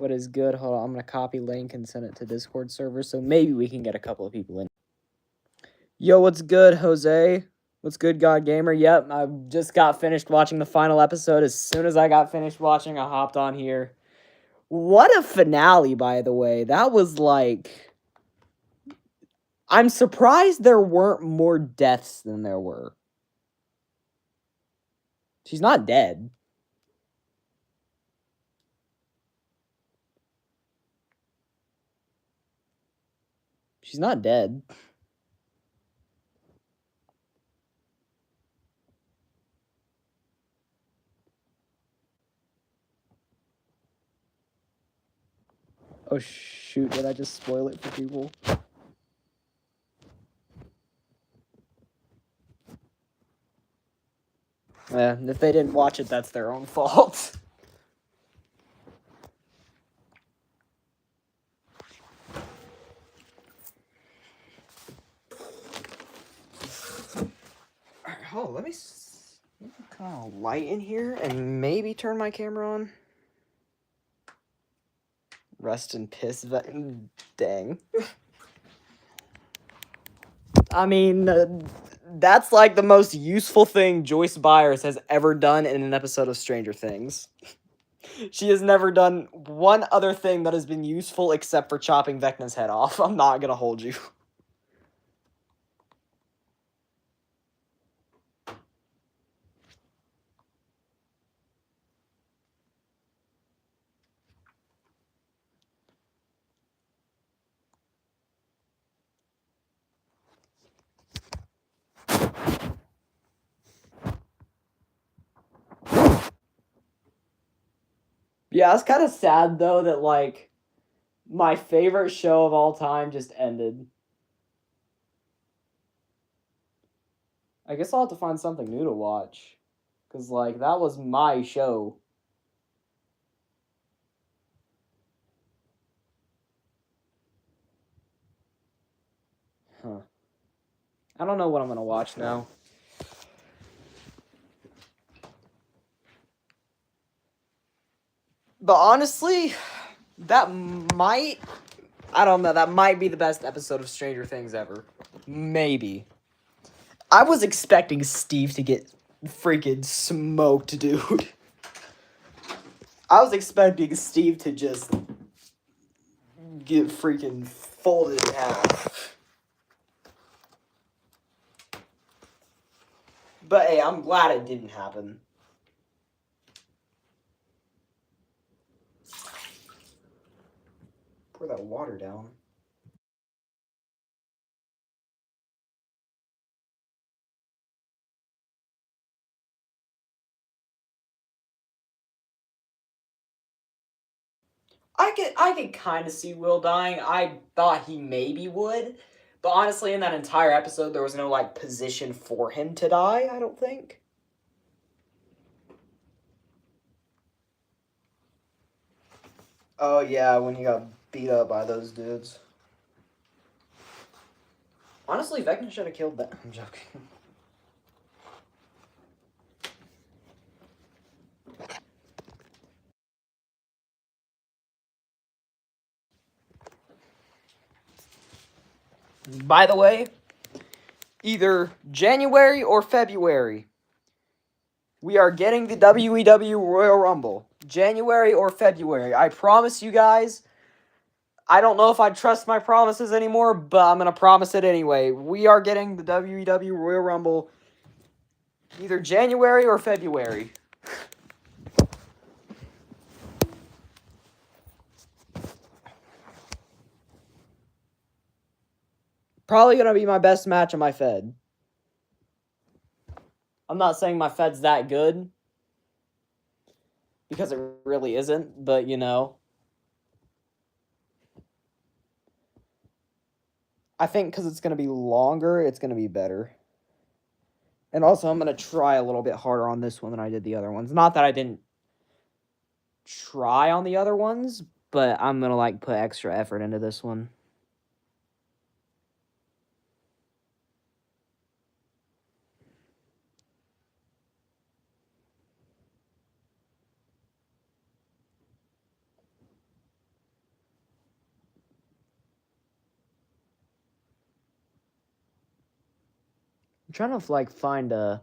What is good? Hold on, I'm gonna copy link and send it to Discord server, so maybe we can get a couple of people in. Yo, what's good, Jose? What's good, God Gamer? Yep, I just got finished watching the final episode. As soon as I got finished watching, I hopped on here. What a finale, by the way. That was like... I'm surprised there weren't more deaths than there were. She's not dead. She's not dead. Oh shoot, did I just spoil it for people? If they didn't watch it, that's their own fault. Oh, let me kind of light in here and maybe turn my camera on. Rest in piss. Dang. I mean, that's like the most useful thing Joyce Byers has ever done in an episode of Stranger Things. She has never done one other thing that has been useful except for chopping Vecna's head off. I'm not gonna hold you. Yeah, it's kind of sad, though, that, like, my favorite show of all time just ended. I guess I'll have to find something new to watch. Because, like, that was my show. Huh. I don't know what I'm gonna watch now. But honestly, that might... I don't know, that might be the best episode of Stranger Things ever. Maybe. I was expecting Steve to get freaking smoked, dude. I was expecting Steve to just get freaking folded in half. But hey, I'm glad it didn't happen. Pour that water down. I could kind of see Will dying. I thought he maybe would. But honestly, in that entire episode, there was no, like, position for him to die, I don't think. Oh, yeah, when he got beat up by those dudes. Honestly, Vecna should have killed them. I'm joking. By the way, either January or February, we are getting the WEW Royal Rumble. January or February. I promise you guys, I don't know if I trust my promises anymore, but I'm going to promise it anyway. We are getting the WEW Royal Rumble either January or February. Probably going to be my best match on my Fed. I'm not saying my Fed's that good, because it really isn't, but you know. I think because it's going to be longer, it's going to be better. And also, I'm going to try a little bit harder on this one than I did the other ones. Not that I didn't try on the other ones, but I'm going to, like, put extra effort into this one. I'm trying to, like, find a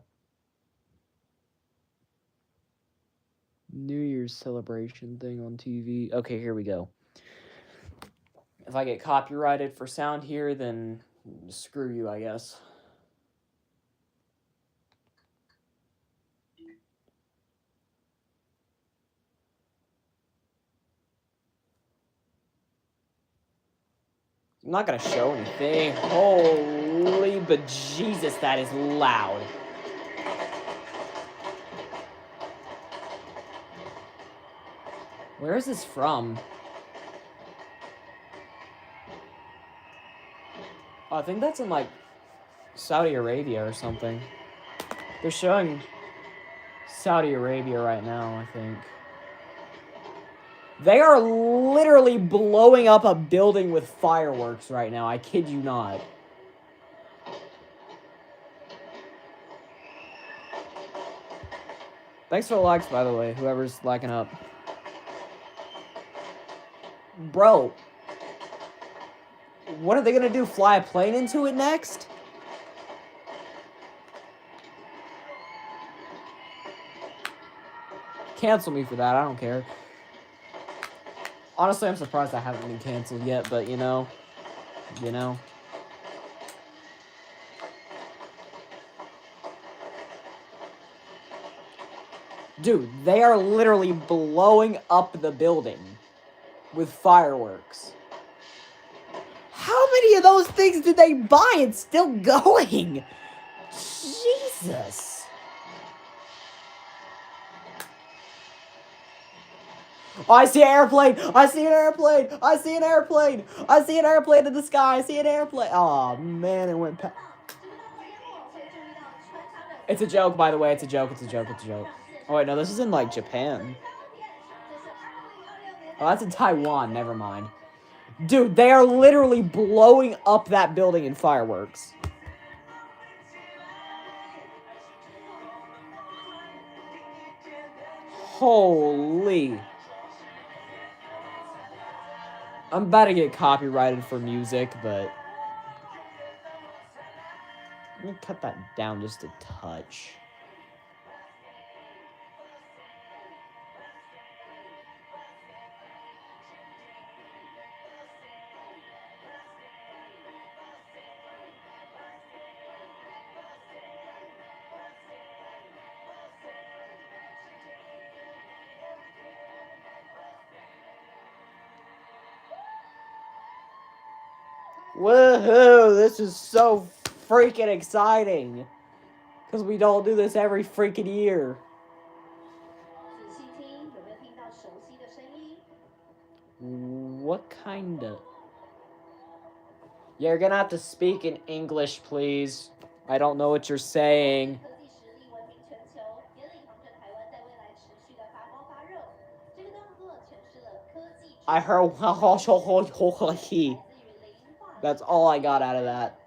New Year's celebration thing on TV. Okay, here we go. If I get copyrighted for sound here, then screw you, I guess. I'm not gonna show anything. Holy bejesus, that is loud. Where is this from? Oh, I think that's in, like, Saudi Arabia or something. They're showing Saudi Arabia right now, I think. They are literally blowing up a building with fireworks right now. I kid you not. Thanks for the likes, by the way, whoever's liking up. Bro. What are they gonna do? Fly a plane into it next? Cancel me for that. I don't care. Honestly, I'm surprised I haven't been canceled yet, but you know. Dude, they are literally blowing up the building with fireworks. How many of those things did they buy? It's still going. Jesus. Oh, I see an airplane. I see an airplane. I see an airplane. I see an airplane in the sky. I see an airplane. Oh, man, it went past. It's a joke, by the way. It's a joke. It's a joke. It's a joke. Oh, wait, no, this is in, like, Japan. Oh, that's in Taiwan. Never mind. Dude, they are literally blowing up that building in fireworks. Holy. I'm about to get copyrighted for music, but let me cut that down just a touch. Woohoo! This is so freaking exciting. Because we don't do this every freaking year. What kind of... You're gonna have to speak in English, please. I don't know what you're saying. I heard... That's all I got out of that.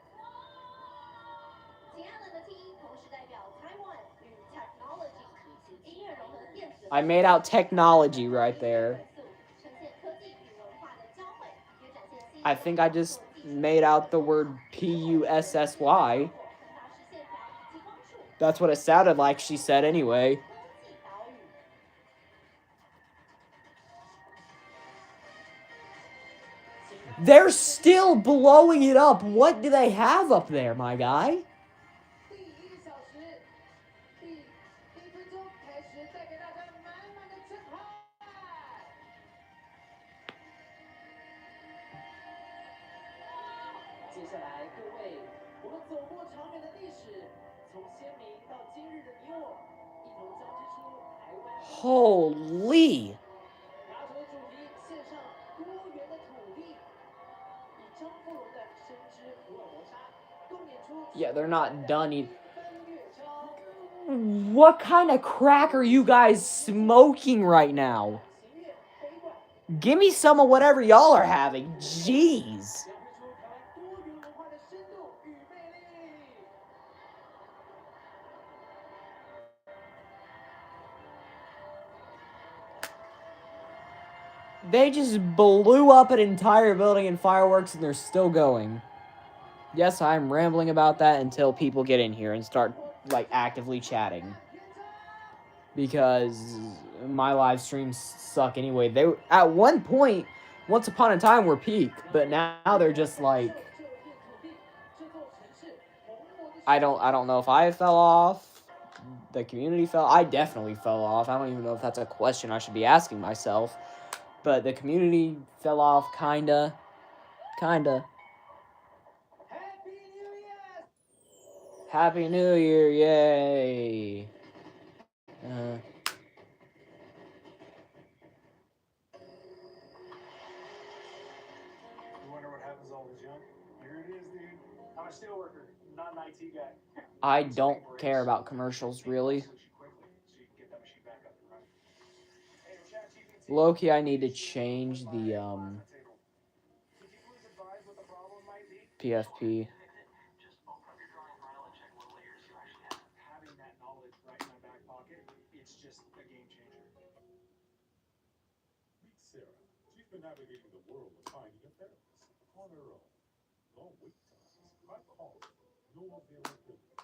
I made out technology right there. I think I just made out the word P-U-S-S-Y. That's what it sounded like she said anyway. They're still blowing it up. What do they have up there, my guy? Holy. Yeah, they're not done either. What kind of crack are you guys smoking right now? Give me some of whatever y'all are having. Jeez. They just blew up an entire building in fireworks and they're still going. Yes, I'm rambling about that until people get in here and start, like, actively chatting. Because my live streams suck anyway. They at one point, once upon a time, were peak, but now they're just like, I don't know if I fell off. The community fell. I definitely fell off. I don't even know if that's a question I should be asking myself. But the community fell off, kinda. Happy New Year, yay! Uh, I don't care about commercials, really. Low-key, I need to change the PFP.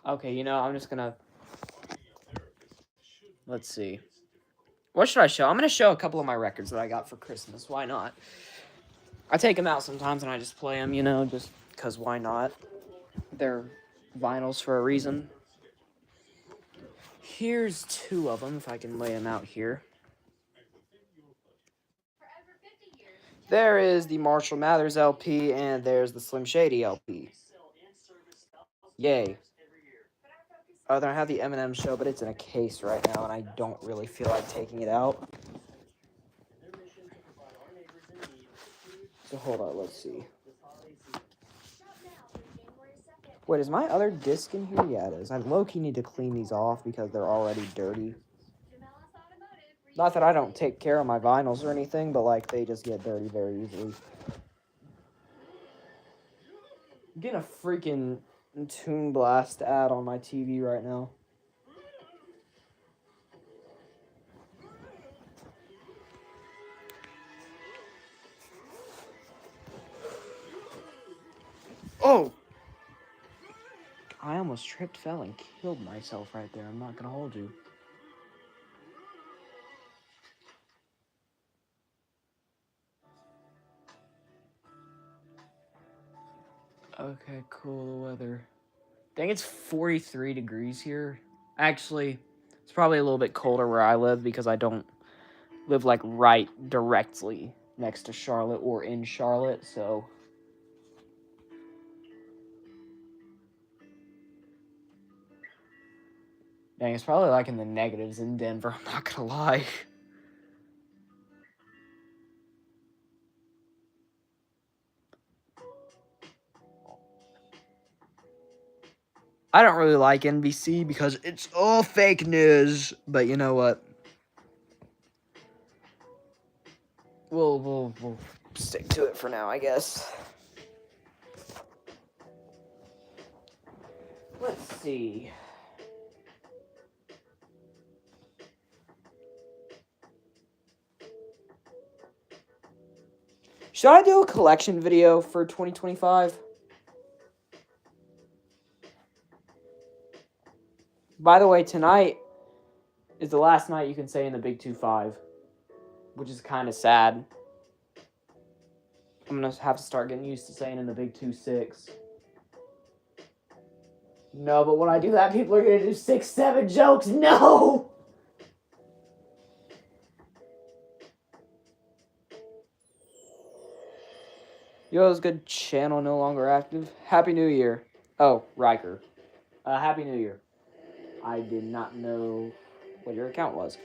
Okay, you know, I'm just gonna... Let's see. What should I show? I'm gonna show a couple of my records that I got for Christmas. Why not? I take them out sometimes and I just play them, you know, just because why not? They're vinyls for a reason. Here's two of them, if I can lay them out here. There is the Marshall Mathers LP, and there's the Slim Shady LP. Yay. Oh, then I have the Eminem show, but it's in a case right now, and I don't really feel like taking it out. So hold on, let's see. Wait, is my other disc in here? Yeah, it is. I low-key need to clean these off because they're already dirty. Not that I don't take care of my vinyls or anything, but, like, they just get dirty very easily. I'm getting a freaking Toon Blast ad on my TV right now. Oh! I almost tripped, fell, and killed myself right there. I'm not gonna hold you. Okay, cool, the weather. I think it's 43 degrees here. Actually, it's probably a little bit colder where I live because I don't live, like, right directly next to Charlotte or in Charlotte, so... Dang, it's probably, like, in the negatives in Denver, I'm not gonna lie. I don't really like NBC because it's all fake news, but you know what? We'll stick to it for now, I guess. Let's see. Should I do a collection video for 2025? By the way, tonight is the last night you can say in the Big 2-5, which is kind of sad. I'm going to have to start getting used to saying in the Big 2-6. No, but when I do that, people are going to do 6-7 jokes. No! Yo's good channel no longer active. Happy New Year. Oh, Riker. Happy New Year. I did not know what your account was.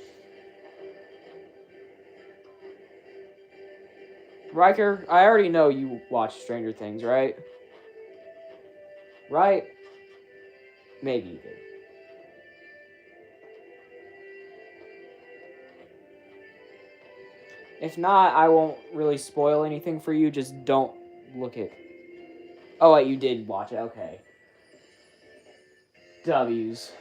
Riker, I already know you watch Stranger Things, right? Right? Maybe you did. If not, I won't really spoil anything for you. Just don't look at... Oh, wait, you did watch it. Okay. W's.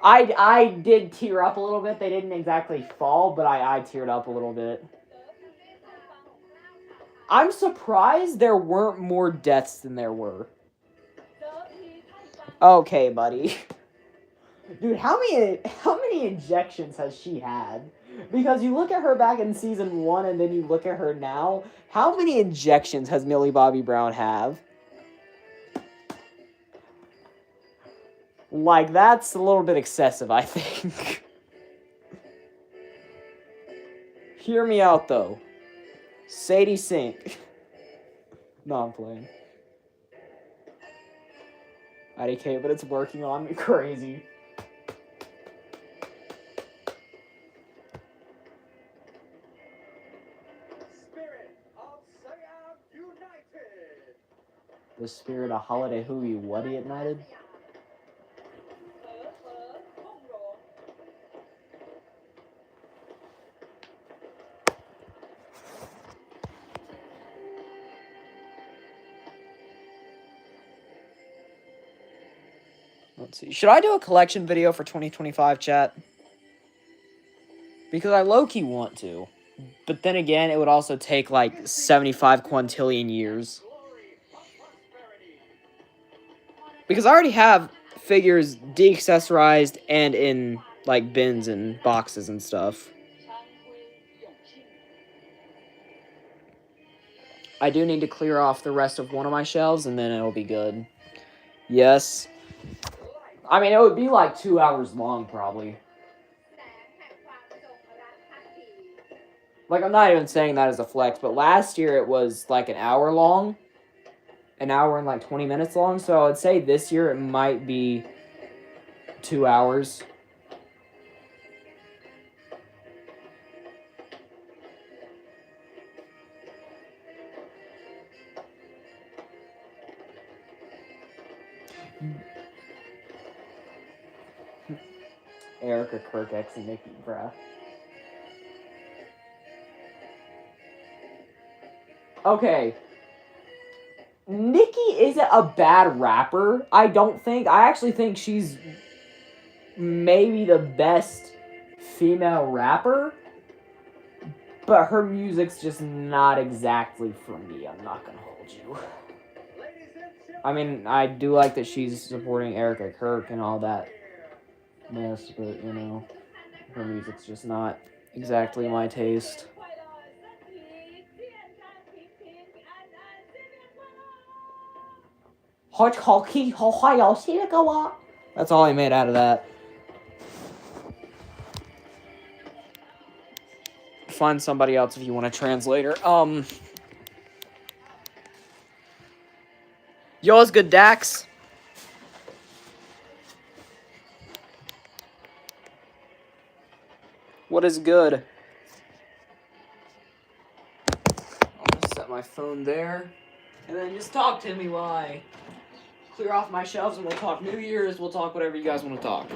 I did tear up a little bit. They didn't exactly fall, but I teared up a little bit. I'm surprised there weren't more deaths than there were. Okay, buddy. Dude, how many injections has she had? Because you look at her back in season 1 and then you look at her now. How many injections has Millie Bobby Brown have? Like, that's a little bit excessive, I think. Hear me out, though. Sadie Sink. No, I'm playing. IDK, but it's working on me crazy. The spirit of Holiday Who You What United? Let's see. Should I do a collection video for 2025, chat? Because I low-key want to. But then again, it would also take like 75 quintillion years. Because I already have figures de-accessorized and in like bins and boxes and stuff. I do need to clear off the rest of one of my shelves and then it'll be good. Yes. I mean, it would be like 2 hours long, probably. Like, I'm not even saying that as a flex, but last year it was like an hour long. An hour and like 20 minutes long. So I would say this year it might be 2 hours. Erica Kirk X and Nikki, bruh. Okay. Nikki isn't a bad rapper, I don't think. I actually think she's maybe the best female rapper. But her music's just not exactly for me, I'm not gonna hold you. I mean, I do like that she's supporting Erica Kirk and all that mess, but, you know, her music's just not exactly my taste. That's all I made out of that. Find somebody else if you want a translator. Yo, what's good, Dax? What is good? I'm gonna set my phone there. And then just talk to me while I clear off my shelves and we'll talk New Year's. We'll talk whatever you guys want to talk.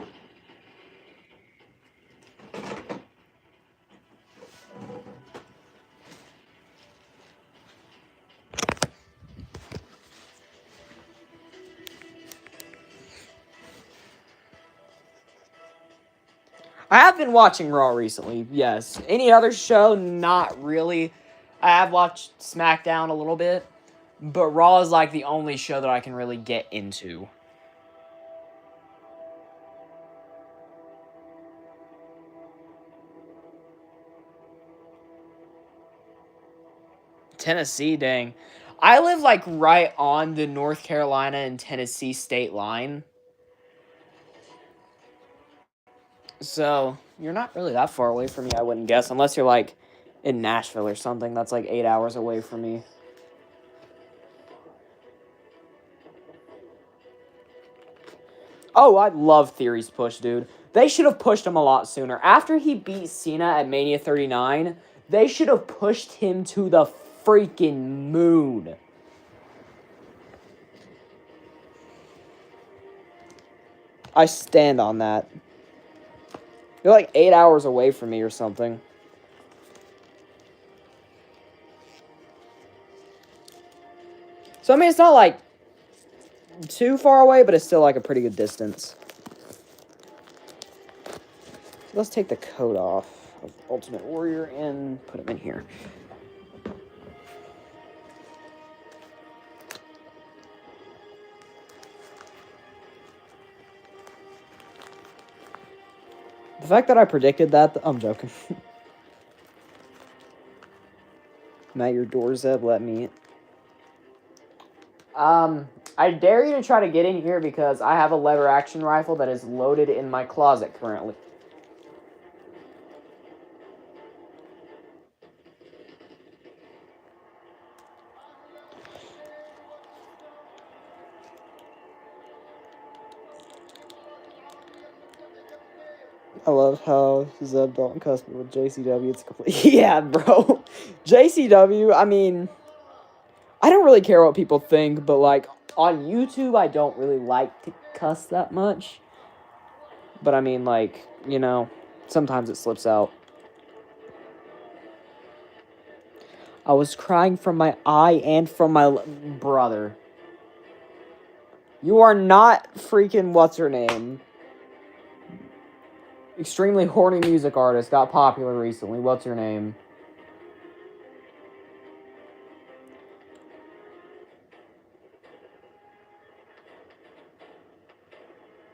I have been watching Raw recently, yes. Any other show? Not really. I have watched SmackDown a little bit, but Raw is like the only show that I can really get into. Tennessee, dang. I live like right on the North Carolina and Tennessee state line. So, you're not really that far away from me, I wouldn't guess. Unless you're, like, in Nashville or something. That's, like, 8 hours away from me. Oh, I love Theory's push, dude. They should have pushed him a lot sooner. After he beat Cena at Mania 39, they should have pushed him to the freaking moon. I stand on that. You're like 8 hours away from me or something. So, I mean, it's not like too far away, but it's still like a pretty good distance. Let's take the coat off of Ultimate Warrior and put him in here. The fact that I predicted that, I'm joking. I'm at your door, Zeb. Let me. I dare you to try to get in here because I have a lever action rifle that is loaded in my closet currently. I love how Zeb don't cuss me with JCW. It's complete. Yeah, bro. JCW, I mean, I don't really care what people think, but like on YouTube, I don't really like to cuss that much. But I mean, like, you know, sometimes it slips out. I was crying from my eye and from my brother. You are not freaking what's her name. Extremely horny music artist got popular recently. What's her name?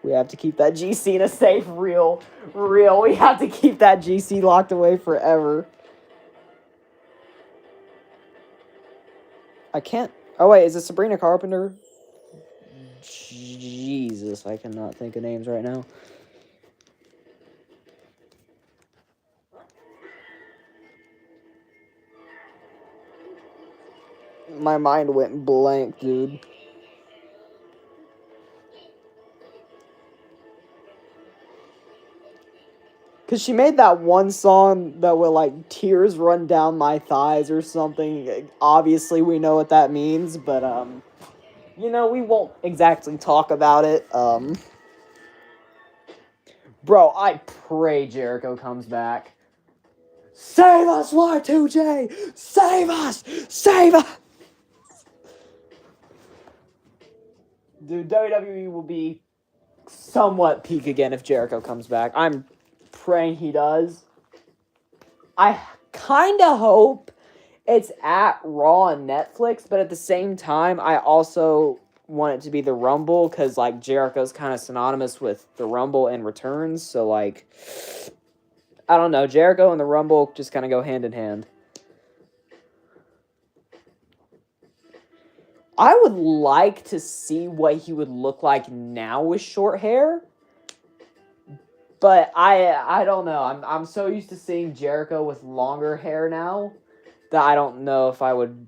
We have to keep that GC in a safe, real. We have to keep that GC locked away forever. I can't. Oh, wait, is it Sabrina Carpenter? Jesus, I cannot think of names right now. My mind went blank, dude. Because she made that one song that would, like, tears run down my thighs or something. Obviously, we know what that means, but, you know, we won't exactly talk about it. Bro, I pray Jericho comes back. Save us, Y2J! Save us! Save us! Dude, WWE will be somewhat peak again if Jericho comes back. I'm praying he does. I kind of hope it's at Raw and Netflix, but at the same time, I also want it to be the Rumble, because, like, Jericho's kind of synonymous with the Rumble and returns, so, like, I don't know, Jericho and the Rumble just kind of go hand in hand. I would like to see what he would look like now with short hair, but I don't know. I'm so used to seeing Jericho with longer hair now that I don't know if I would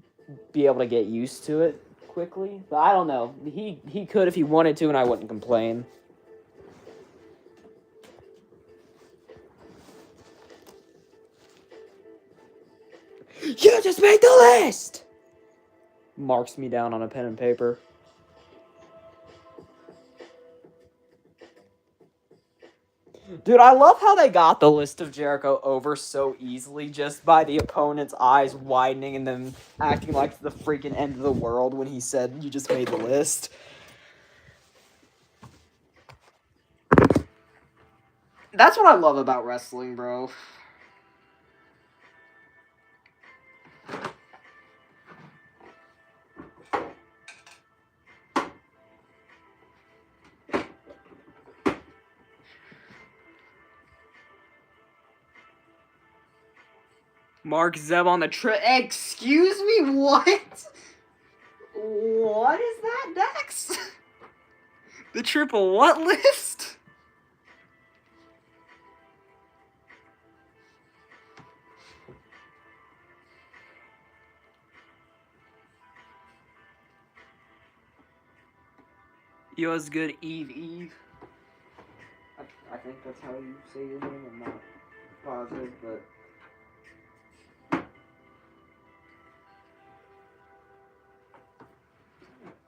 be able to get used to it quickly. But I don't know. He could if he wanted to, and I wouldn't complain. You just made the list! Marks me down on a pen and paper. Dude, I love how they got the list of Jericho over so easily just by the opponent's eyes widening and them acting like it's the freaking end of the world when he said, you just made the list. That's what I love about wrestling, bro. Mark Zeb on the Excuse me, what? What is that, Dex? The triple what list? Yo, what's good, Eve? I think that's how you say your name. I'm not positive, but...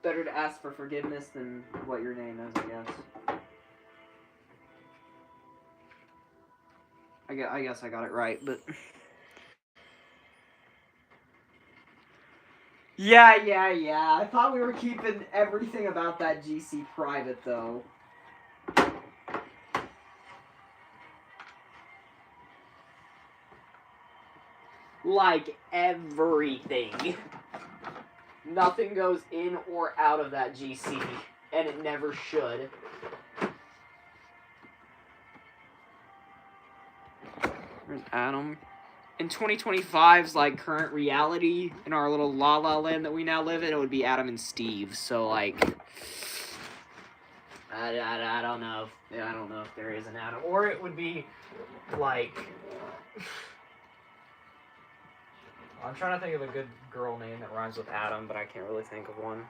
Better to ask for forgiveness than what your name is, I guess. I guess I got it right, but... Yeah. I thought we were keeping everything about that GC private, though. Like, everything. Nothing goes in or out of that GC, and it never should. Where's Adam? In 2025's like current reality in our little La La Land that we now live in, it would be Adam and Steve. So like, I don't know. I don't know if there is an Adam, or it would be like. I'm trying to think of a good girl name that rhymes with Adam, but I can't really think of one.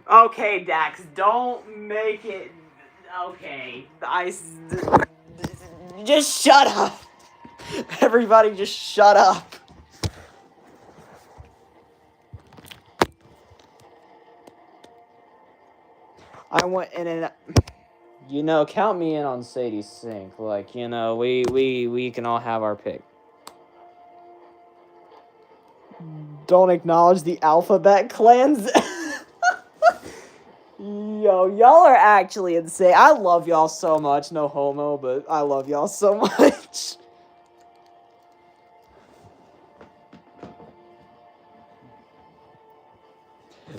Okay, Dax, don't make it. Okay, just shut up. Everybody, just shut up. I went in and. You know, count me in on Sadie's sink. Like, you know, we can all have our pick. Don't acknowledge the alphabet clans. Yo, y'all are actually insane. I love y'all so much. No homo, but I love y'all so much.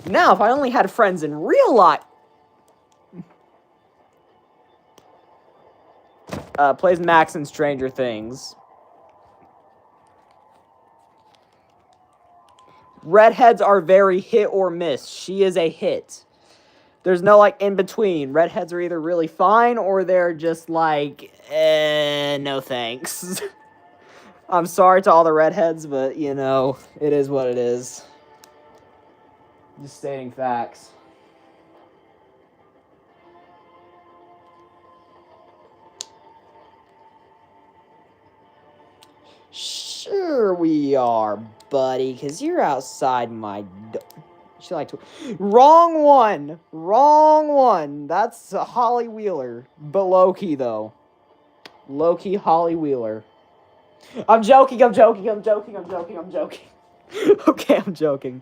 Now, if I only had friends in real life. Plays Max in Stranger Things. Redheads are very hit or miss. She is a hit. There's no, like, in between. Redheads are either really fine or they're just like, no thanks. I'm sorry to all the redheads, but, you know, it is what it is. Just stating facts. Sure we are, buddy, because you're outside my door. She like to... Wrong one! Wrong one! That's Holly Wheeler. But low-key, though. Low-key Holly Wheeler. I'm joking. Okay, I'm joking.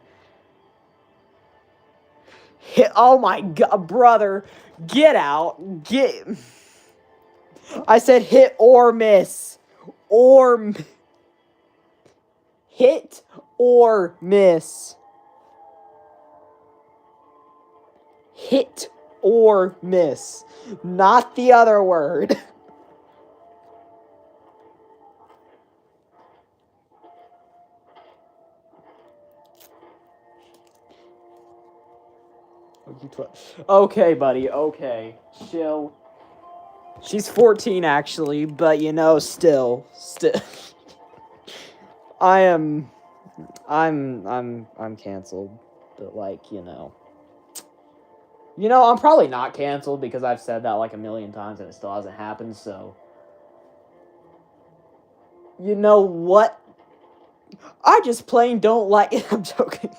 Oh my god, brother. Get out. I said hit or miss. Hit or miss. Hit or miss. Not the other word. Okay, buddy, okay. Chill. She's 14, actually, but, you know, still. I'm canceled, but, like, you know. You know, I'm probably not canceled because I've said that, like, a million times and it still hasn't happened, so. You know what? I just plain don't like it. I'm joking.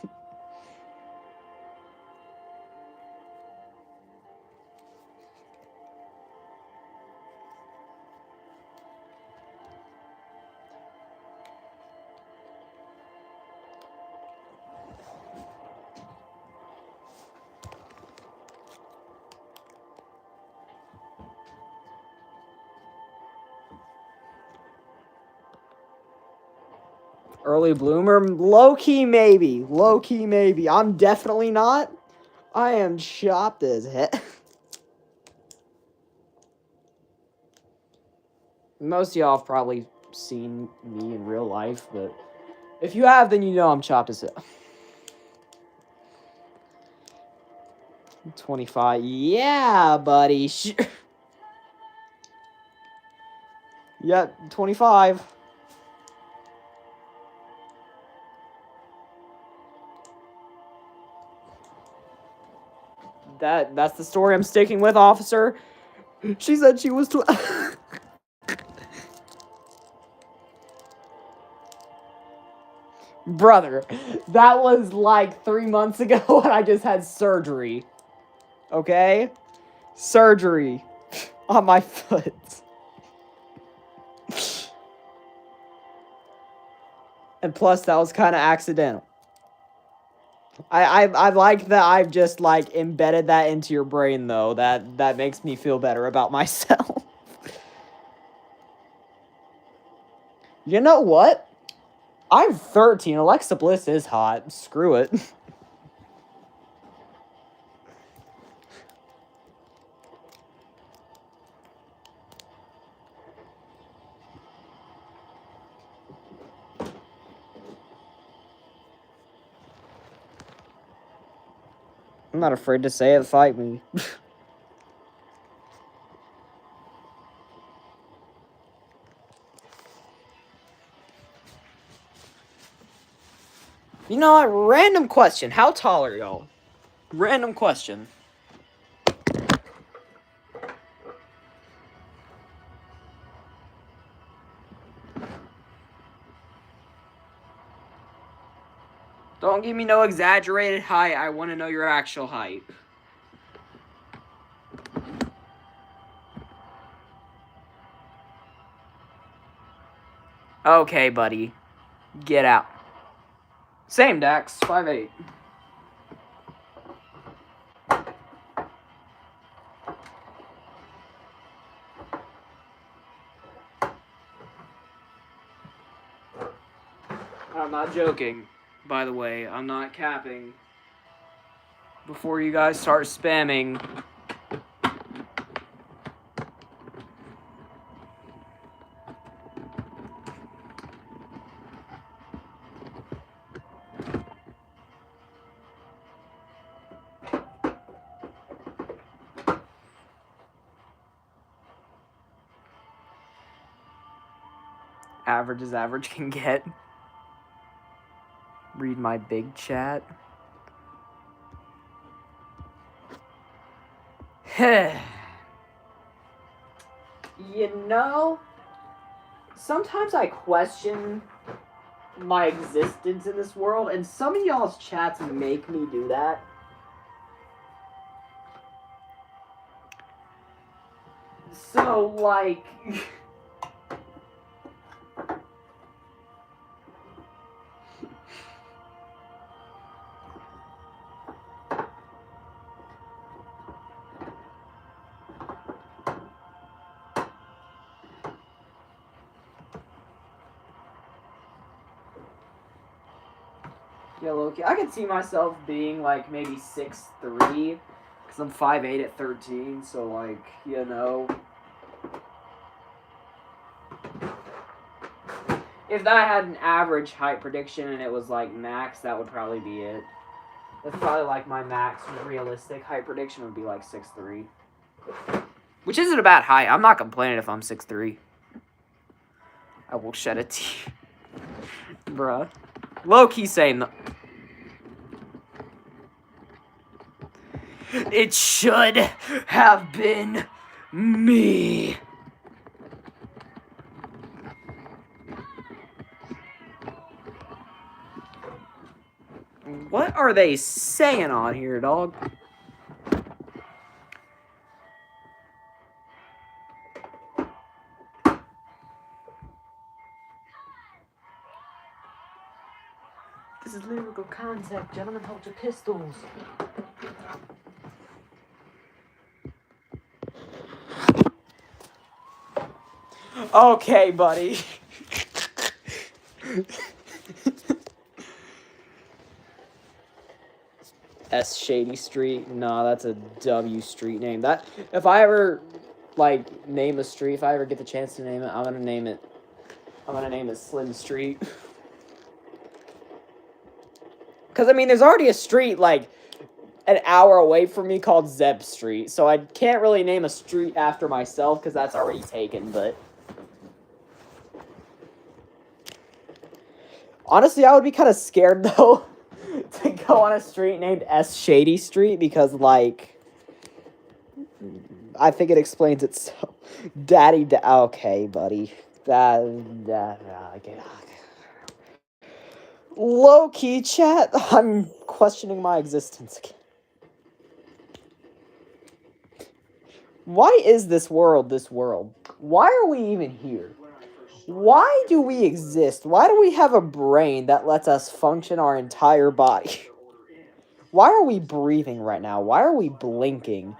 Early bloomer? Low-key maybe. I'm definitely not. I am chopped as heck. Most of y'all have probably seen me in real life, but if you have, then you know I'm chopped as hell. 25. Yeah, buddy. Yep, 25. That's the story I'm sticking with, officer. She said she was 12. Brother, that was like 3 months ago when I just had surgery. Okay? Surgery on my foot. And plus, that was kind of accidental. I like that I've just, like, embedded that into your brain, though. That makes me feel better about myself. You know what? I'm 13. Alexa Bliss is hot. Screw it. I'm not afraid to say it. Fight me. You know what? Random question. How tall are y'all? Random question. Don't give me no exaggerated height. I want to know your actual height. Okay, buddy. Get out. Same, Dax. 5'8". I'm not joking, by the way. I'm not capping. Before you guys start spamming. Average as average can get. Read my big chat. You know, sometimes I question my existence in this world, and some of y'all's chats make me do that. So, like... Yeah, Loki, I could see myself being, like, maybe 6'3", because I'm 5'8" at 13, so, like, you know. If that had an average height prediction and it was, like, max, that would probably be it. That's probably, like, my max realistic height prediction would be, like, 6'3". Which isn't a bad height. I'm not complaining if I'm 6'3". I will shed a tear. Bruh. Low-key saying the... It should have been me. What are they saying on here, dog? This is lyrical contact, gentlemen. Hold your pistols. Okay, buddy. S Shady Street. Nah, that's a W street name. That if I ever like name a street, if I ever get the chance to name it, I'm gonna name it Slim Street. Cause I mean there's already a street like an hour away from me called Zeb Street, so I can't really name a street after myself because that's already taken, but honestly I would be kind of scared though to go on a street named S Shady Street because like I think it explains itself. Okay, buddy. Low-key chat, I'm questioning my existence again. Why is this world this world? Why are we even here? Why do we exist? Why do we have a brain that lets us function our entire body? Why are we breathing right now? Why are we blinking?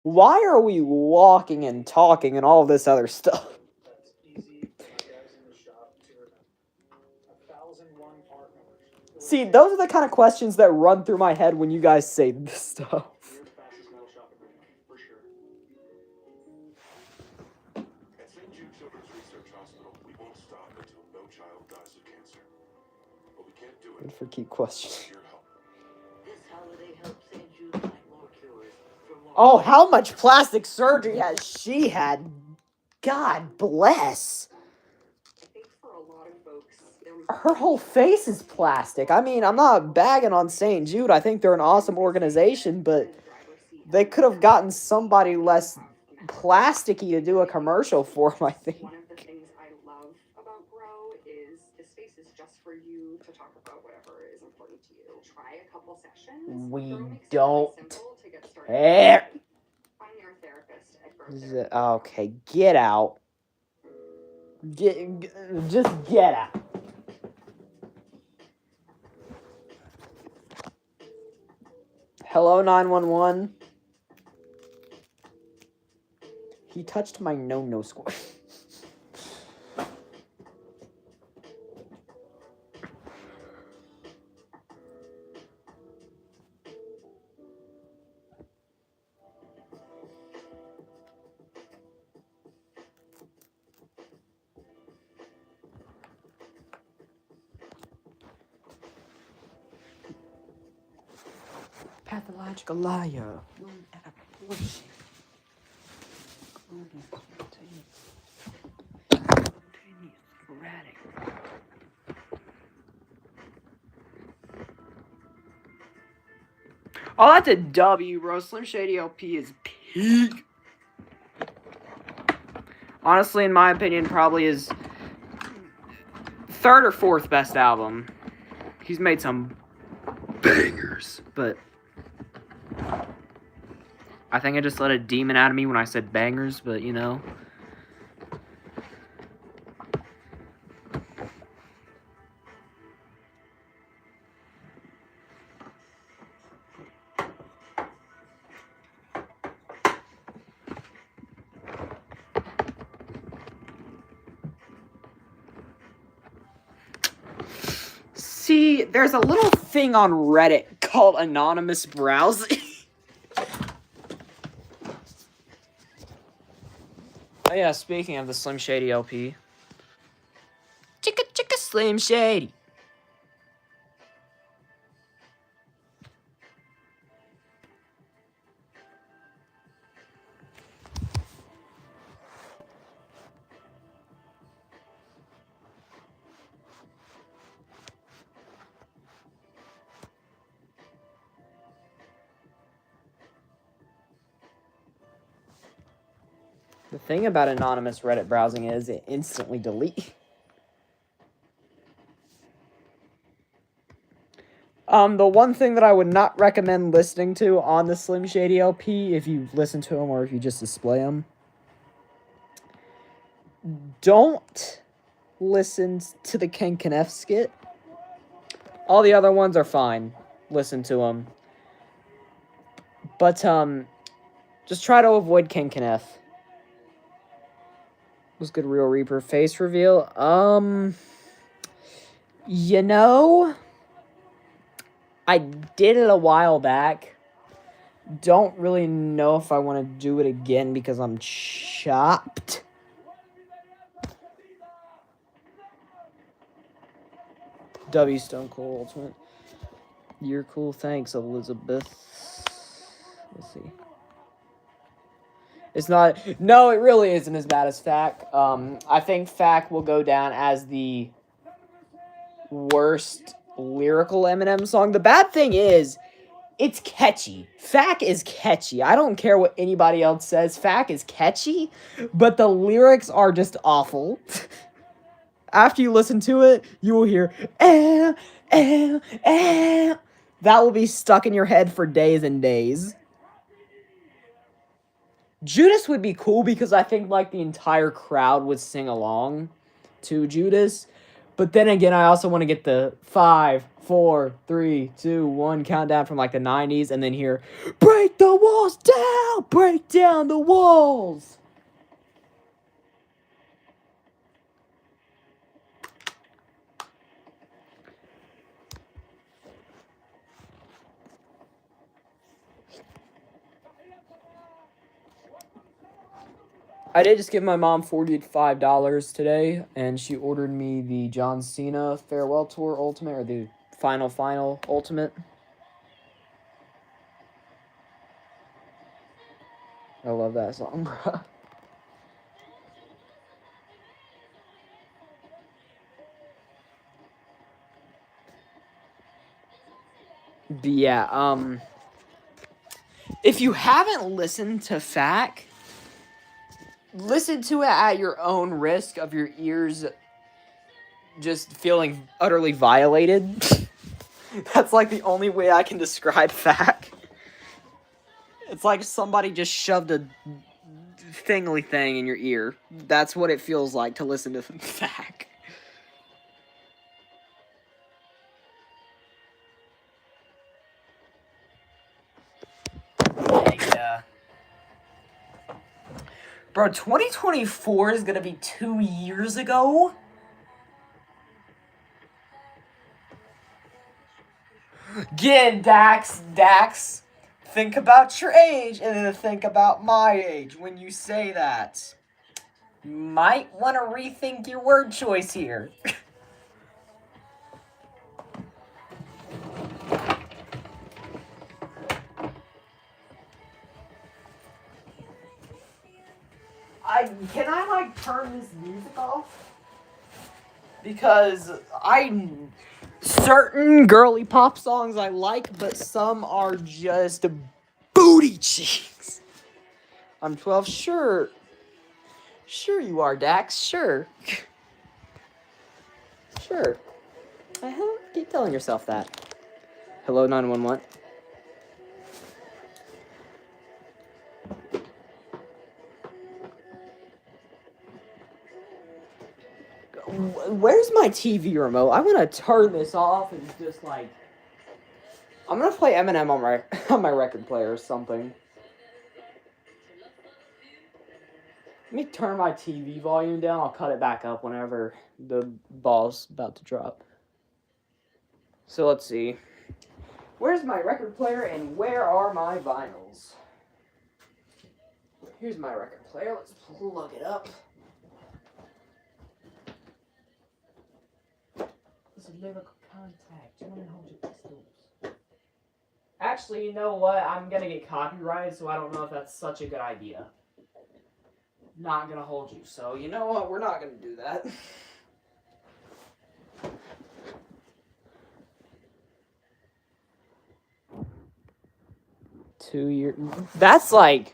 Why are we walking and talking and all this other stuff? See, those are the kind of questions that run through my head when you guys say this stuff. Good for keep questioning. This holiday helps St. Jude Oh, how much plastic surgery has she had? God bless. I think for a lot of folks, Her whole face is plastic. I mean, I'm not bagging on St. Jude. I think they're an awesome organization, but they could have gotten somebody less plasticky to do a commercial for them, I think. One of the things I love about Grow is the space is just for you to talk about whatever is important to you. Try a couple sessions. We Grow makes it don't really simple to get started. care. Find your therapist at Grow Therapy. Okay, get out. Just get out. Hello, 911. He touched my no score. Pathological liar. Oh, that's a W, bro. Slim Shady LP is peak. Honestly, in my opinion, probably his third or fourth best album. He's made some bangers, but I think I just let a demon out of me when I said bangers, but you know. See, there's a little thing on Reddit called anonymous browsing. Oh yeah, speaking of the Slim Shady LP. Chicka chicka Slim Shady. The thing about anonymous Reddit browsing is it instantly deletes. The one thing that I would not recommend listening to on the Slim Shady LP, if you listen to them or if you just display them, don't listen to the Ken Kenneth skit. All the other ones are fine. Listen to them. But, just try to avoid Ken Kenneth. Was good Real Reaper face reveal. You know, I did it a while back. Don't really know if I want to do it again because I'm chopped. W Stone Cold Ultimate. You're cool. Thanks, Elizabeth. Let's see. It's not... No, it really isn't as bad as Fack. I think Fack will go down as the worst lyrical Eminem song. The bad thing is, it's catchy. Fack is catchy. I don't care what anybody else says. Fack is catchy, but the lyrics are just awful. After you listen to it, you will hear, eh, eh, eh. That will be stuck in your head for days and days. Judas would be cool because I think, like, the entire crowd would sing along to Judas. But then again, I also want to get the 5, 4, 3, 2, 1 countdown from, like, the 90s and then hear, break the walls down! Break down the walls! I did just give my mom $45 today, and she ordered me the John Cena Farewell Tour Ultimate, or the Final Ultimate. I love that song, bro. But yeah, if you haven't listened to FAC, listen to it at your own risk of your ears just feeling utterly violated. That's like the only way I can describe FAC. It's like somebody just shoved a thingly thing in your ear. That's what it feels like to listen to FAC. Yeah. Bro, 2024 is gonna be 2 years ago? Again, Dax. Think about your age, and then think about my age when you say that. You might want to rethink your word choice here. Can I like turn this music off? Because certain girly pop songs I like, but some are just booty cheeks. I'm 12, sure. Sure you are, Dax, sure. Sure. Keep telling yourself that. Hello, 911. Where's my TV remote? I want to turn this off and just like... I'm going to play Eminem on my record player or something. Let me turn my TV volume down. I'll cut it back up whenever the ball's about to drop. So let's see. Where's my record player and where are my vinyls? Here's my record player. Let's plug it up. It's a lyrical contact. Join and hold your pistols. Actually, you know what? I'm gonna get copyrighted, so I don't know if that's such a good idea. Not gonna hold you. So you know what? We're not gonna do that. 2 years. That's a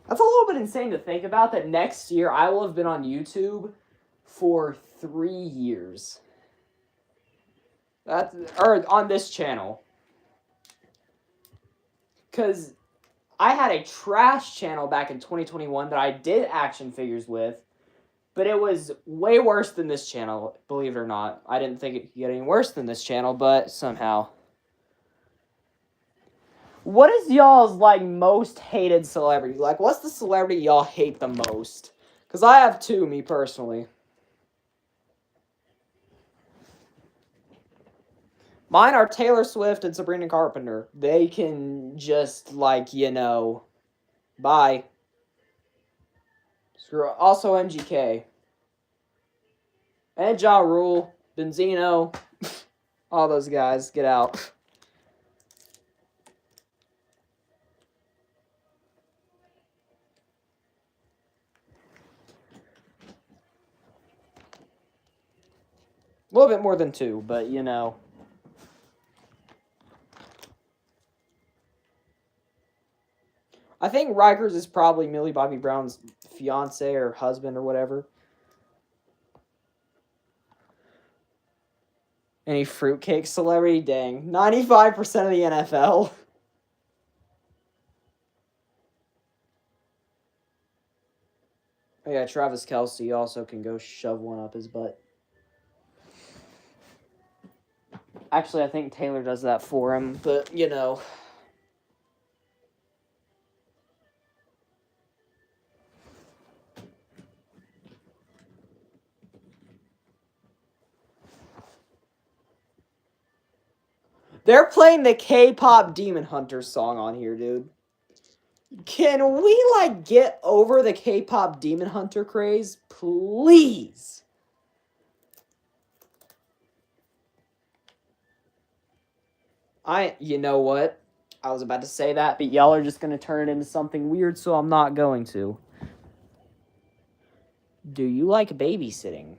little bit insane to think about. That next year I will have been on YouTube for 3 years. Or on this channel. Because I had a trash channel back in 2021 that I did action figures with, but it was way worse than this channel, believe it or not. I didn't think it could get any worse than this channel, but somehow. What is y'all's, most hated celebrity? What's the celebrity y'all hate the most? Because I have two, me personally. Mine are Taylor Swift and Sabrina Carpenter. They can just, bye. Screw it. Also MGK. And Ja Rule. Benzino. All those guys. Get out. A little bit more than two, but I think Rikers is probably Millie Bobby Brown's fiance or husband or whatever. Any fruitcake celebrity? Dang. 95% of the NFL. Oh yeah, Travis Kelce also can go shove one up his butt. Actually, I think Taylor does that for him, but, They're playing the K-pop Demon Hunter song on here, dude. Can we, get over the K-pop Demon Hunter craze? Please. You know what? I was about to say that, but y'all are just going to turn it into something weird, so I'm not going to. Do you like babysitting?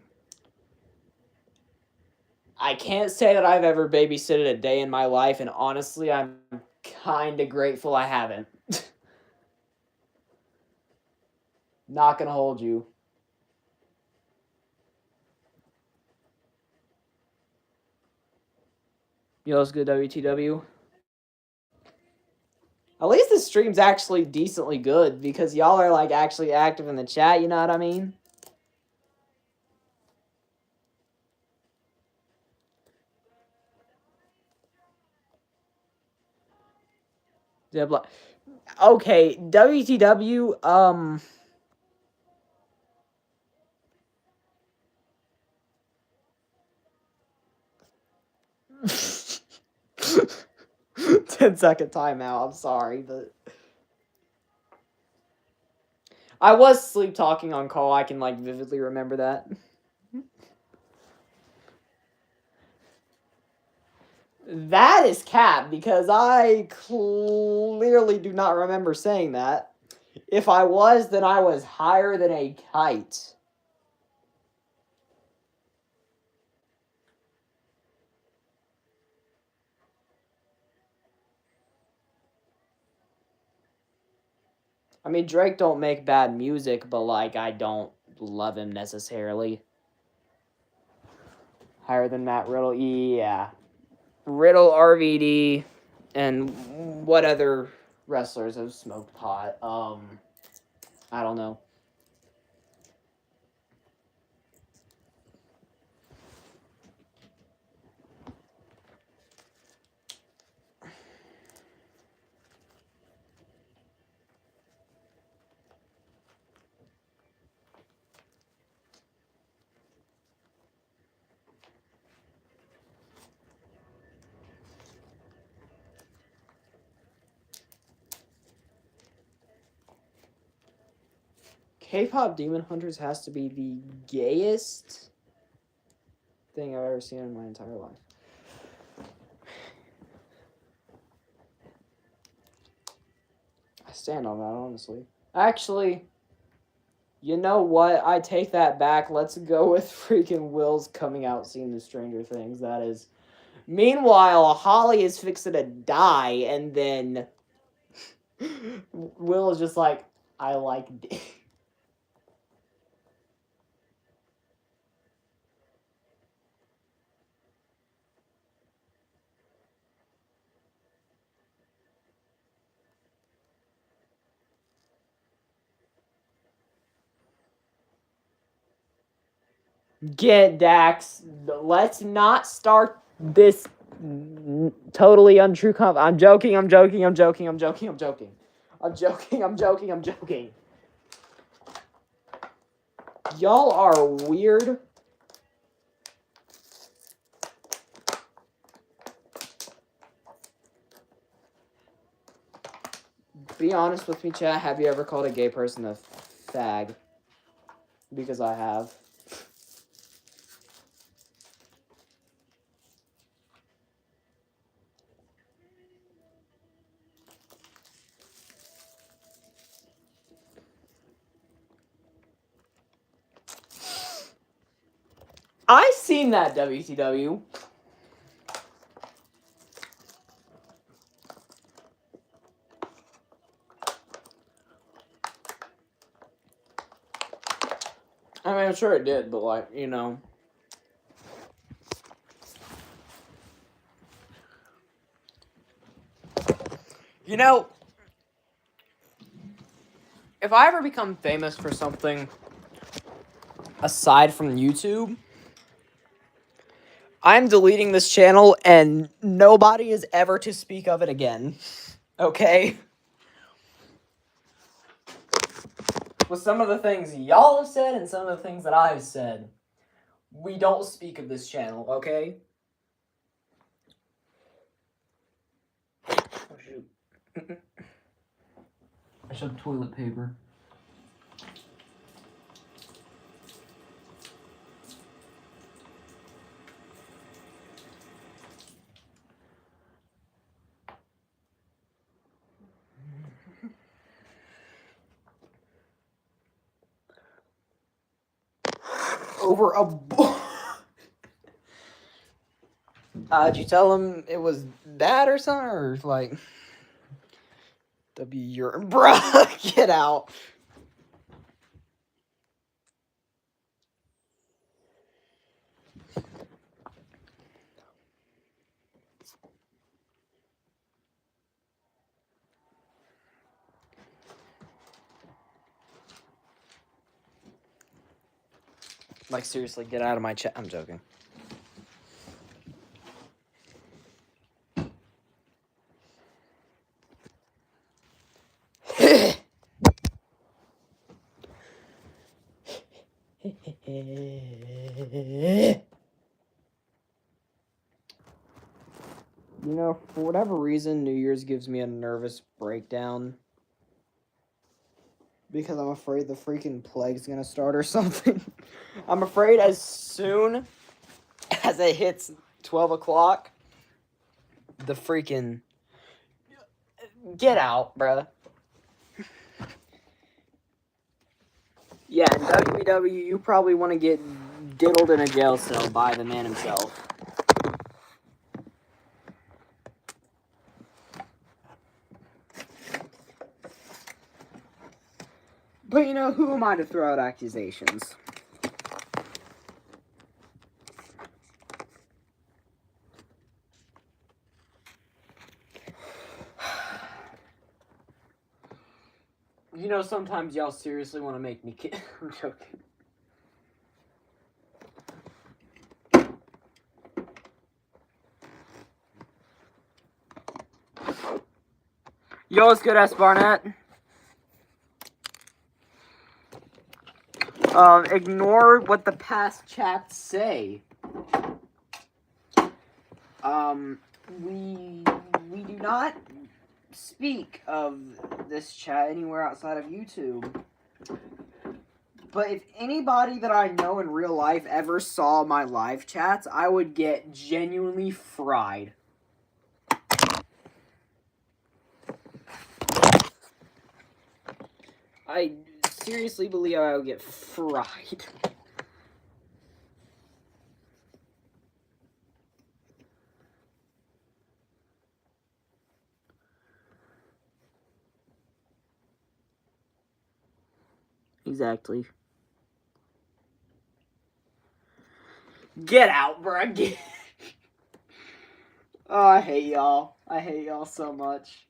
I can't say that I've ever babysitted a day in my life, and honestly, I'm kind of grateful I haven't. Not gonna hold you. Yo, it's good, WTW. At least the stream's actually decently good, because y'all are, like, actually active in the chat, you know what I mean? Okay, WTW, 10-second timeout, I'm sorry, but... I was sleep talking on call, I can, like, vividly remember that. That is cap, because I clearly do not remember saying that. If I was, then I was higher than a kite. I mean, Drake don't make bad music, but, like, I don't love him necessarily. Higher than Matt Riddle? Yeah. Riddle, RVD, and what other wrestlers have smoked pot? I don't know. K-pop Demon Hunters has to be the gayest thing I've ever seen in my entire life. I stand on that, honestly. Actually, you know what? I take that back. Let's go with freaking Will's coming out scene to Stranger Things. That is. Meanwhile, Holly is fixing to die, and then Will is just like, I like dick. Get Dax. Let's not start this totally untrue I'm joking. Y'all are weird. Be honest with me, chat. Have you ever called a gay person a fag? Because I have. I seen that, WTW. I mean, I'm sure it did, but, like, you know. You know, if I ever become famous for something aside from YouTube, I'm deleting this channel and nobody is ever to speak of it again. Okay? With some of the things y'all have said and some of the things that I've said, we don't speak of this channel, okay? Oh, shoot. I should have toilet paper. over a bull. Did you tell him it was bad or something? Or like, you're bruh, get out. Like, seriously, get out of my chat. I'm joking. You know, for whatever reason, New Year's gives me a nervous breakdown. Because I'm afraid the freaking plague's gonna start or something. I'm afraid as soon as it hits 12 o'clock, the freaking... Get out, bruh. Yeah, in WW, you probably want to get diddled in a jail cell by the man himself. But, you know, who am I to throw out accusations? You know, sometimes y'all seriously want to make me kid. I'm joking. Yo, what's good, S. Barnett? Ignore what the past chats say. We do not speak of this chat anywhere outside of YouTube. But if anybody that I know in real life ever saw my live chats, I would get genuinely fried. I seriously believe I would get fried. Exactly. Get out, bro. Get... Oh, I hate y'all. I hate y'all so much.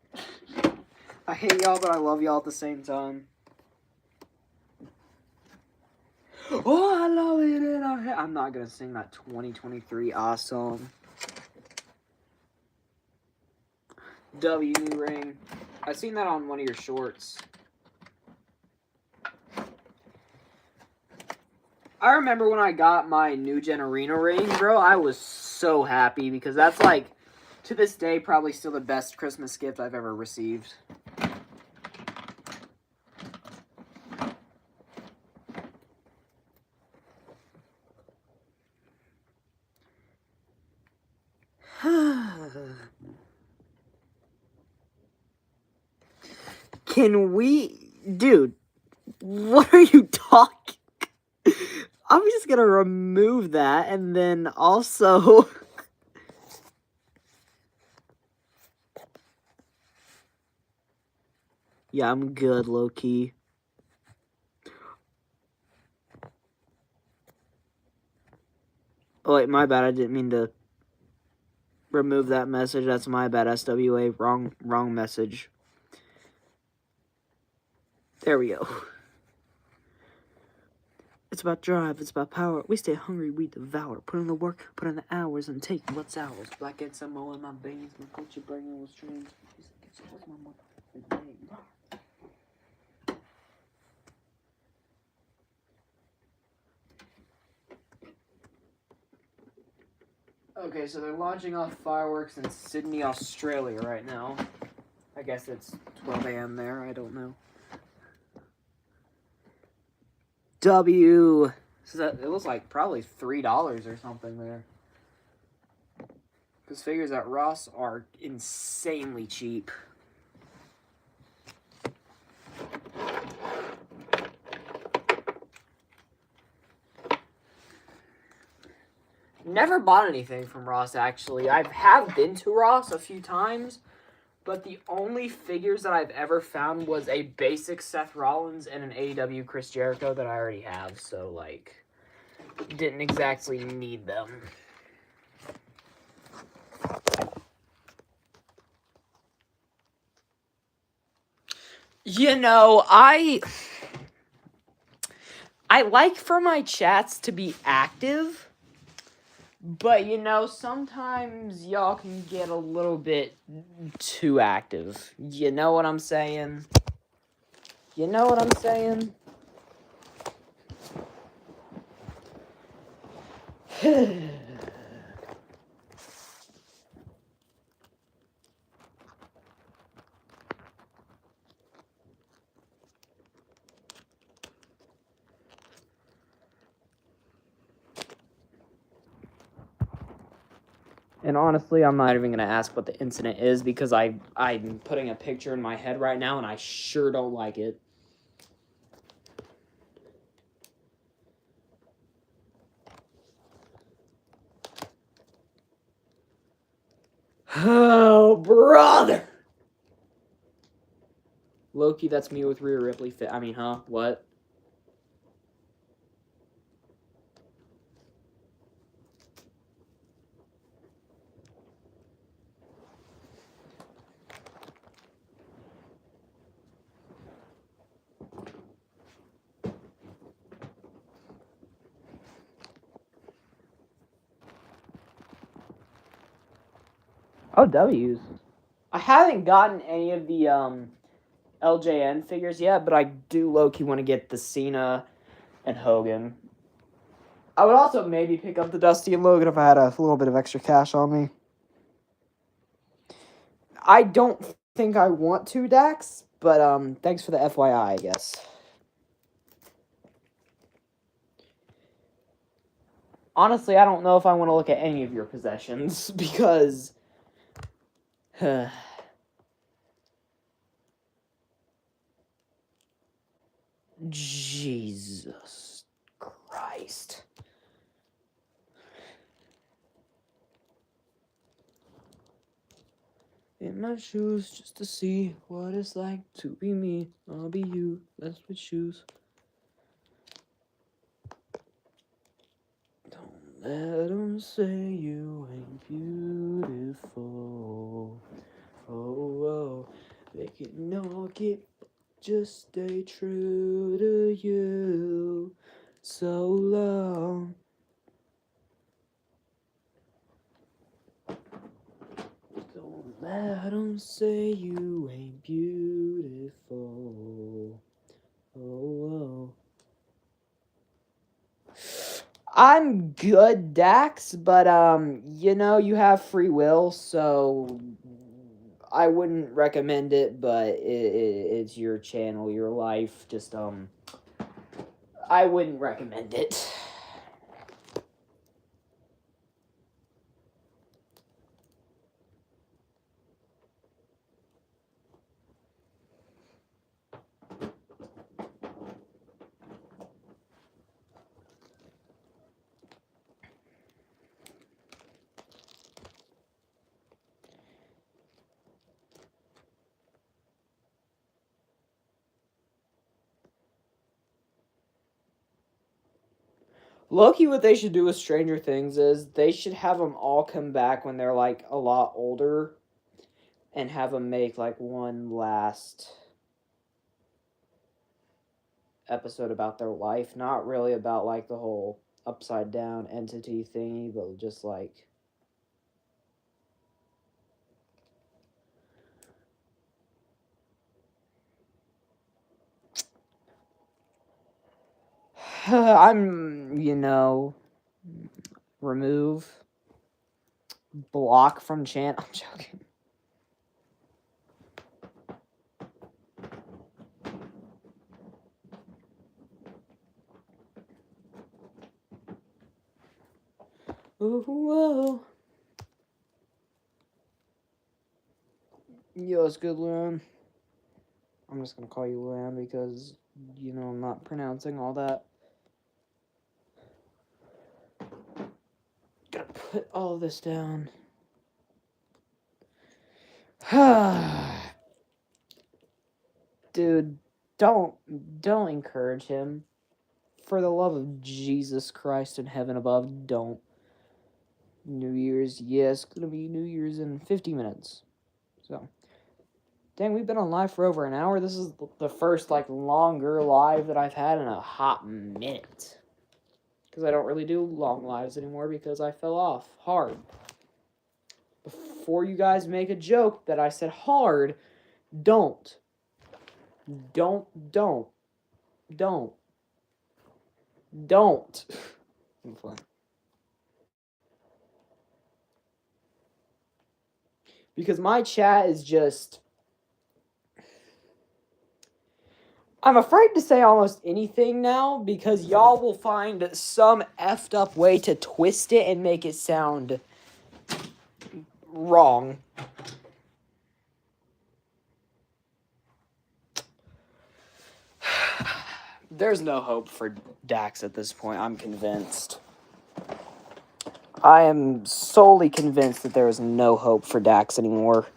I hate y'all, but I love y'all at the same time. Oh, I love it. And I'm not gonna sing that 2023 awesome. W new ring. I seen that on one of your shorts. I remember when I got my new gen arena ring, bro. I was so happy because that's like, to this day, probably still the best Christmas gift I've ever received. Can we... Dude, what are you talking? I'm just gonna remove that and then also... Yeah, I'm good, low-key. Oh, wait, my bad. I didn't mean to remove that message. That's my bad, SWA. Wrong message. There we go. It's about drive, it's about power. We stay hungry, we devour. Put in the work, put in the hours, and take what's ours. Black and some in my veins, my culture bringing was strange. What's my motherfucking name? Okay, so they're launching off fireworks in Sydney, Australia right now. I guess it's 12 a.m. there, I don't know. W. So that, it was like probably $3 or something there. Because figures at Ross are insanely cheap. Never bought anything from Ross, actually. I have been to Ross a few times, but the only figures that I've ever found was a basic Seth Rollins and an AEW Chris Jericho that I already have, so, like, didn't exactly need them. You know, I like for my chats to be active, but, you know, sometimes y'all can get a little bit too active. You know what I'm saying? You know what I'm saying? And honestly, I'm not even going to ask what the incident is because I'm putting a picture in my head right now and I sure don't like it. Oh, brother! Loki, that's me with Rhea Ripley fit. I mean, huh? What? Oh, W's. I haven't gotten any of the LJN figures yet, but I do low-key want to get the Cena and Hogan. I would also maybe pick up the Dusty and Logan if I had a little bit of extra cash on me. I don't think I want to, Dax, but thanks for the FYI, I guess. Honestly, I don't know if I want to look at any of your possessions, because... Jesus Christ. In my shoes, just to see what it's like to be me. I'll be you, let's switch shoes. Don't let them say you ain't beautiful. Oh, they can knock it, just stay true to you. So long. Don't let them say you ain't beautiful. Oh. I'm good, Dax, but you know, you have free will, so I wouldn't recommend it, but it's your channel, your life. Just I wouldn't recommend it. Loki, what they should do with Stranger Things is they should have them all come back when they're like a lot older, and have them make like one last episode about their life. Not really about like the whole upside down entity thingy, but just like. I'm, you know, remove, block from chant. I'm joking. Ooh, whoa. Yo, it's good, Luan. I'm just gonna call you Luan because, you know, I'm not pronouncing all that. put all this down. Dude, don't encourage him. For the love of Jesus Christ in heaven above, don't. New Year's, yes, gonna be New Year's in 50 minutes. So, dang, we've been on live for over an hour. This is the first, like, longer live that I've had in a hot minute. Because I don't really do long lives anymore because I fell off hard. Before you guys make a joke that I said hard, don't. Don't. Because my chat is just... I'm afraid to say almost anything now because y'all will find some effed up way to twist it and make it sound wrong. There's no hope for Dax at this point, I'm convinced. I am solely convinced that there is no hope for Dax anymore.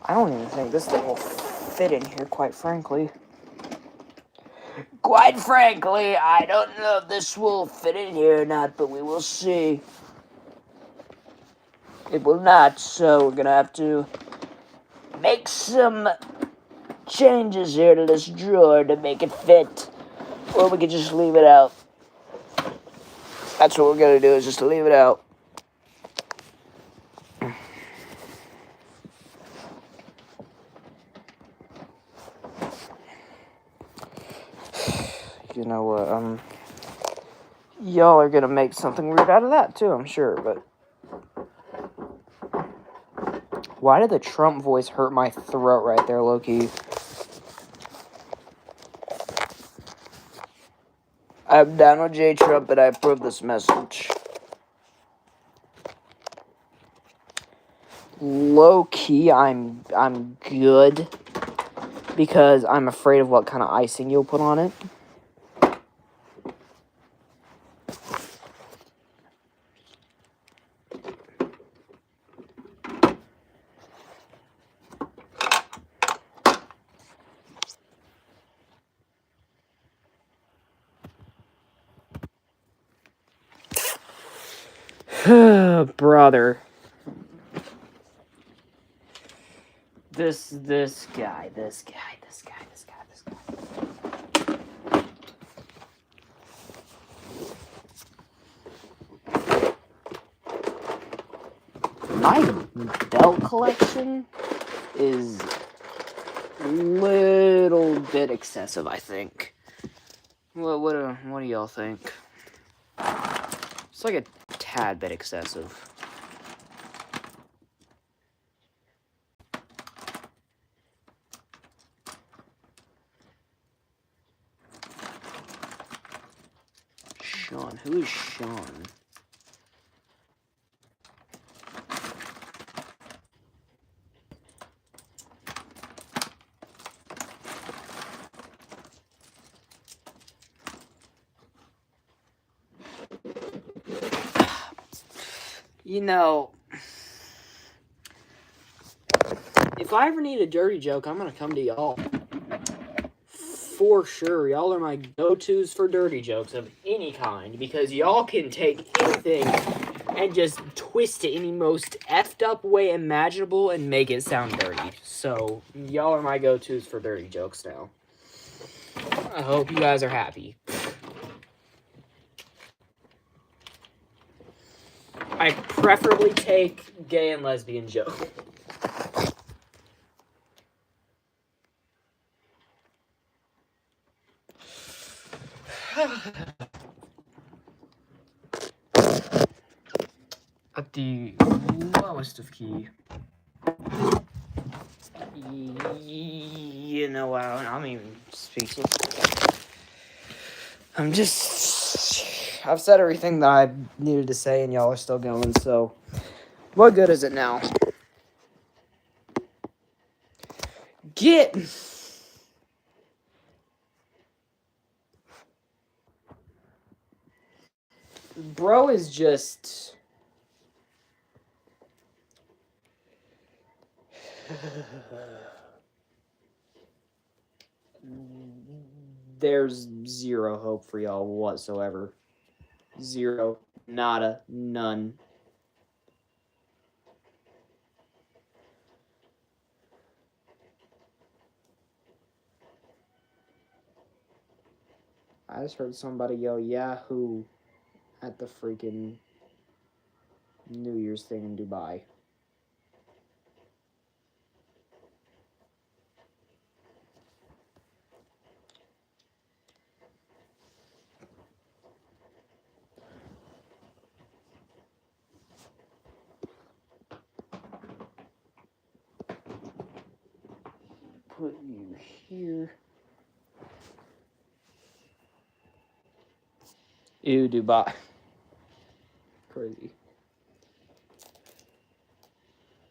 I don't even think this thing will fit in here, quite frankly. Quite frankly, I don't know if this will fit in here or not, but we will see. It will not, so we're gonna have to make some changes here to this drawer to make it fit. Or we could just leave it out. That's what we're gonna do, is just leave it out. You know what, y'all are gonna make something weird out of that too, I'm sure, but... Why did the Trump voice hurt my throat right there, low-key? I'm Donald J. Trump and I approve this message. Low-key, I'm good. Because I'm afraid of what kind of icing you'll put on it. Brother. This guy. My belt collection is a little bit excessive, I think. What do y'all think? It's like a tad bit excessive. Sean, who is Sean? You know, if I ever need a dirty joke, I'm gonna come to y'all. For sure, y'all are my go-tos for dirty jokes of any kind, because y'all can take anything and just twist it any most effed up way imaginable and make it sound dirty. So, y'all are my go-tos for dirty jokes now. I hope you guys are happy. I preferably take gay and lesbian jokes. At the lowest of key. You know, I'm even speechless. I've said everything that I needed to say, and y'all are still going, so what good is it now? Get! Bro is just... There's zero hope for y'all whatsoever. Zero. Nada. None. I just heard somebody yell Yahoo at the freaking New Year's thing in Dubai. Put you here. Ew, Dubai. Crazy.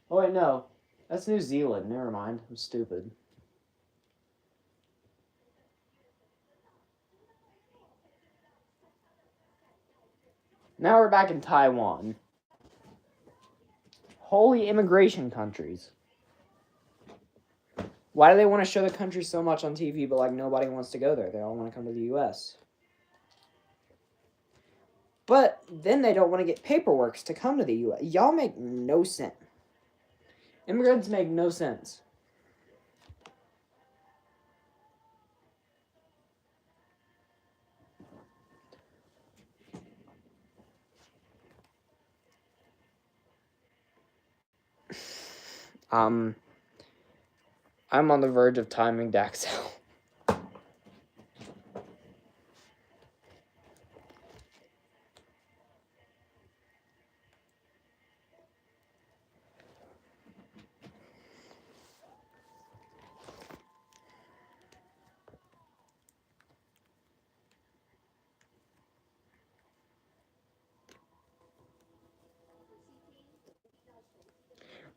Oh, wait, no. That's New Zealand. Never mind. I'm stupid. Now we're back in Taiwan. Holy immigration countries. Why do they want to show the country so much on TV, but like nobody wants to go there? They all want to come to the U.S. But then they don't want to get paperwork to come to the U.S. Y'all make no sense. Immigrants make no sense. I'm on the verge of timing Dax out.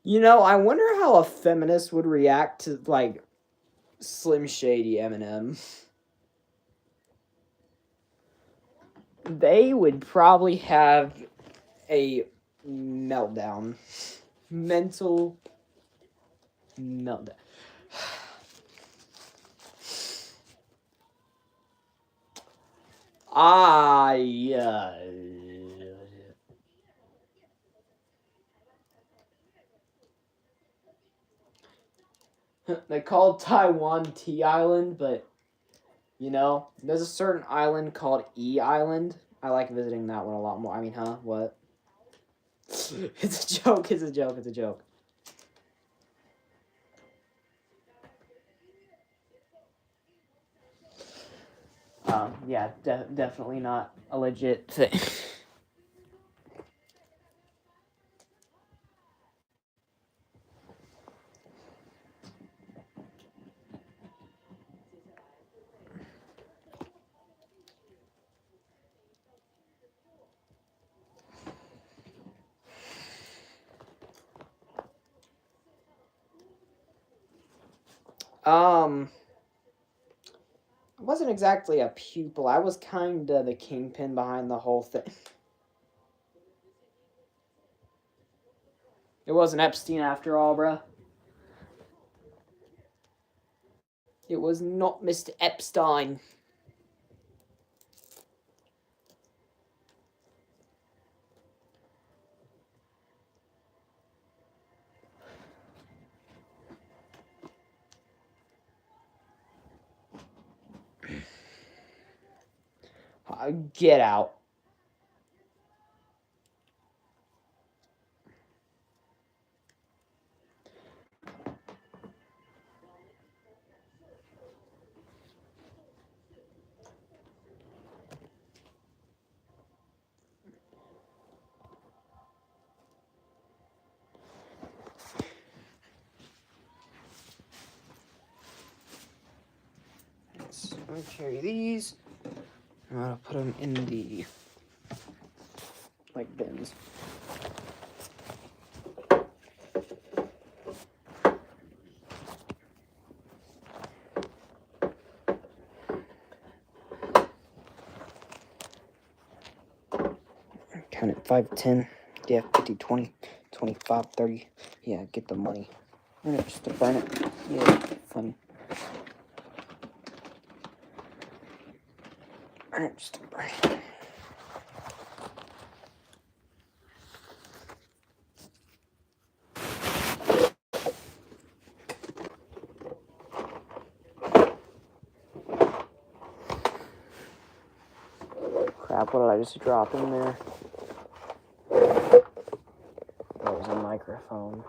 You know, I wonder how a feminist would react to, like, Slim Shady Eminem. They would probably have a meltdown. Mental meltdown. They call Taiwan Tea Island, but, you know, there's a certain island called E Island. I like visiting that one a lot more. I mean, huh? What? It's a joke, it's a joke, it's a joke. Yeah, definitely not a legit thing. I wasn't exactly a pupil. I was kinda the kingpin behind the whole thing. It wasn't Epstein after all, bruh. It was not Mr. Epstein. Get out. I'm gonna carry these. I'm gonna put them in the bins. Count it 5, 10, yeah, 50, 20, 25, 30. Yeah, get the money. I'm gonna just burn it. Yeah, funny. I'm just burn it. Crap, what did I just drop in there? That was a microphone.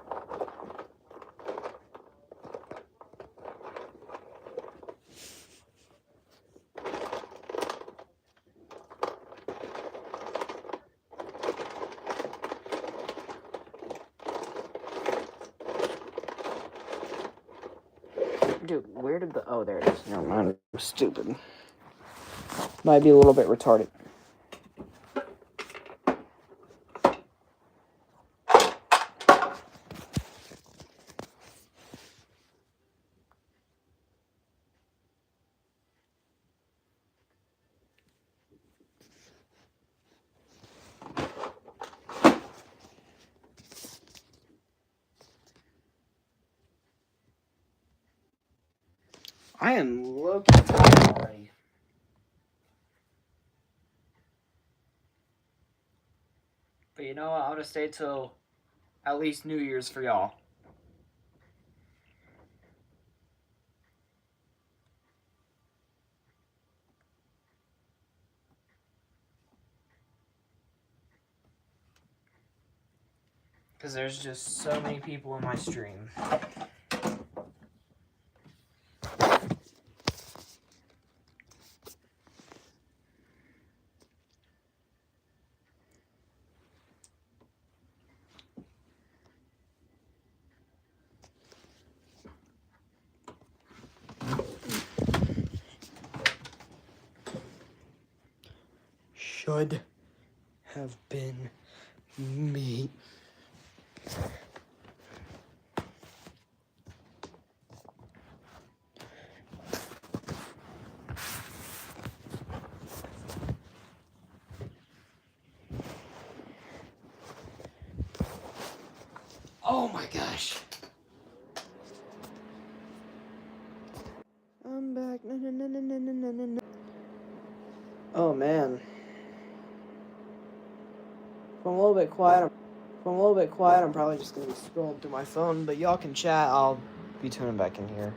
Dude, where did the... Oh, there it is. Never mind. I'm stupid. Might be a little bit retarded. I am looking tired already. But you know what? I'm gonna stay till at least New Year's for y'all. Because there's just so many people in my stream. Should have been me. Oh my gosh. I'm back. No. Oh man. If I'm a little bit quiet, I'm probably just gonna be scrolling through my phone, but y'all can chat. I'll be tuning back in here.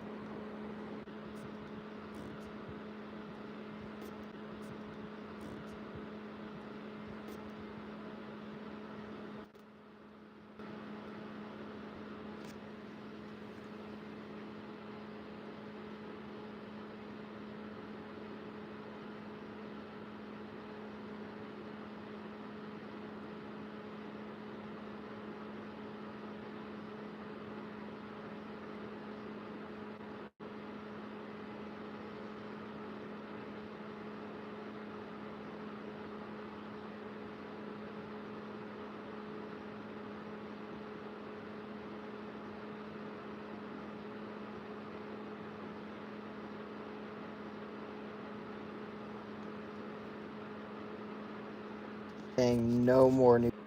Saying no more new.